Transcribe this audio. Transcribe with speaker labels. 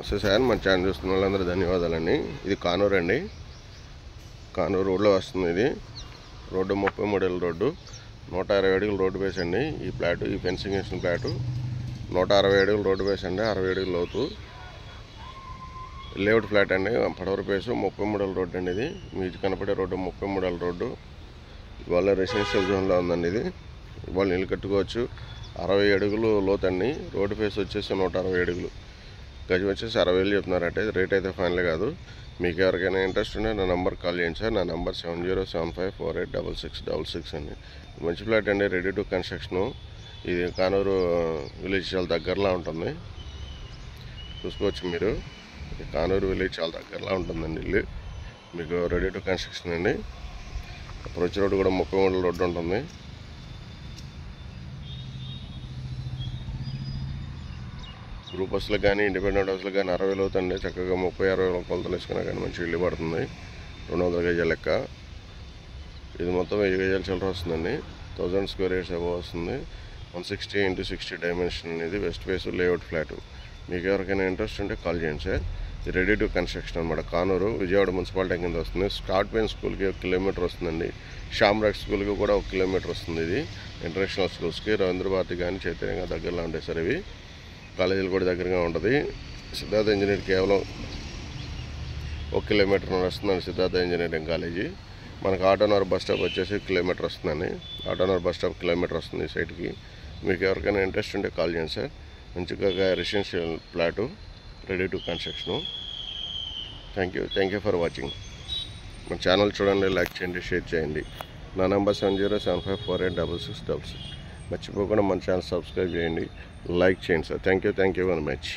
Speaker 1: నమస్తే సార్, మన ఛానల్ చూస్తున్న వాళ్ళందరూ ధన్యవాదాలండి. ఇది కానూరు అండి. కానూరు రోడ్లో వస్తుంది. ఇది రోడ్డు 33 ఏళ్ళ రోడ్డు, 160 అడుగుల రోడ్డు బేస్ అండి. ఈ ప్లాటు, ఈ ఫెన్సింగ్ వేసిన ప్లాటు 160 అడుగుల రోడ్డు బేస్ అండి. 60 అడుగుల లోతు లేఅవుట్ ఫ్లాట్ అండి. పడవర బేసు 33 ఏళ్ళ రోడ్డు అండి. ఇది మీకు కనపడే రోడ్డు 33 ఏళ్ళ రోడ్డు. ఇవాళ రెసిడెన్షియల్ జోన్లో ఉందండి. ఇది ఇవాళ ఇల్లు కట్టుకోవచ్చు. 60 అడుగులు లోతండి. రోడ్డు ఫేస్ వచ్చేసి 160 అడుగులు, గజం వచ్చేసి 60,000 చెప్తున్నారంటే. రేట్ అయితే ఫైనల్ కాదు. మీకు ఎవరికైనా ఇంట్రెస్ట్ ఉంటే నా నెంబర్ కాల్ చేయండి సార్. నా నెంబర్ 7075486666 అండి. మంచి ఫ్లాట్ అండి, రెడీ టు కన్స్ట్రక్షను. ఇది కానూరు విలేజ్ చాలా దగ్గరలో ఉంటుంది, చూసుకోవచ్చు మీరు. కానూరు విలేజ్ చాలా దగ్గరలో ఉంటుందండి ఇల్లు. మీకు రెడీ టు కన్స్ట్రక్షన్ అండి. అప్రోచ్ రోడ్డు కూడా 33 రోడ్డు ఉంటుంది. గ్రూప్ బస్సులకు కానీ ఇండిపెండెంట్ హౌస్లకు కానీ 60 అవుతుంది. చక్కగా 30-60 కొలతలు వేసుకున్నా కానీ మంచి ఇల్లు పడుతుంది. 200 గజాల లెక్క. ఇది మొత్తం 1000 గజాల చిల్లర వస్తుందండి. 1000 స్క్వేర్ యార్డ్స్ అబవ్ వస్తుంది. 160x60 డైమెన్షన్ అనేది వెస్ట్ ఫేస్ లేఅవుట్ ఫ్లాట్. మీకు ఎవరికైనా ఇంట్రెస్ట్ ఉంటే కాల్ చేయండి సార్. ఇది రెడీ టు కన్స్ట్రక్షన్ అనమాట. కానూరు విజయవాడ మున్సిపాలిటీ కింద వస్తుంది. స్కాట్ పెయిన్ స్కూల్కి 1 కిలోమీటర్ వస్తుందండి. షామ్రాక్ స్కూల్కి కూడా 1 కిలోమీటర్ వస్తుంది. ఇది ఇంటర్నేషనల్ స్కూల్స్కి రవీంద్ర భారతి కానీ చైతన్యంగా దగ్గరలో ఉంటాయి సార్. ఇవి కాలేజీలు కూడా దగ్గరగా ఉంటుంది. సిద్ధార్థ ఇంజనీరింగ్ కేవలం 1 కిలోమీటర్ వస్తుందండి. సిద్ధార్థ ఇంజనీరింగ్ కాలేజీ మనకు ఆటోనగర్ బస్ స్టాప్ వచ్చేసి 1 కిలోమీటర్ వస్తుందండి. ఆటోనగర్ బస్ స్టాప్ 1 కిలోమీటర్ వస్తుంది ఈ సైడ్కి. మీకు ఎవరికైనా ఇంట్రెస్ట్ ఉంటే కాల్ చేయండి సార్. మంచిగా residential plot, ready to construction. Thank you for watching. మన ఛానల్ చూడండి, లైక్ చేయండి, షేర్ చేయండి. నా నెంబర్ 7075486666. మర్చిపోకుండా మన ఛానల్ సబ్స్క్రైబ్ చేయండి, లైక్ చేయండి sir. Thank you very much.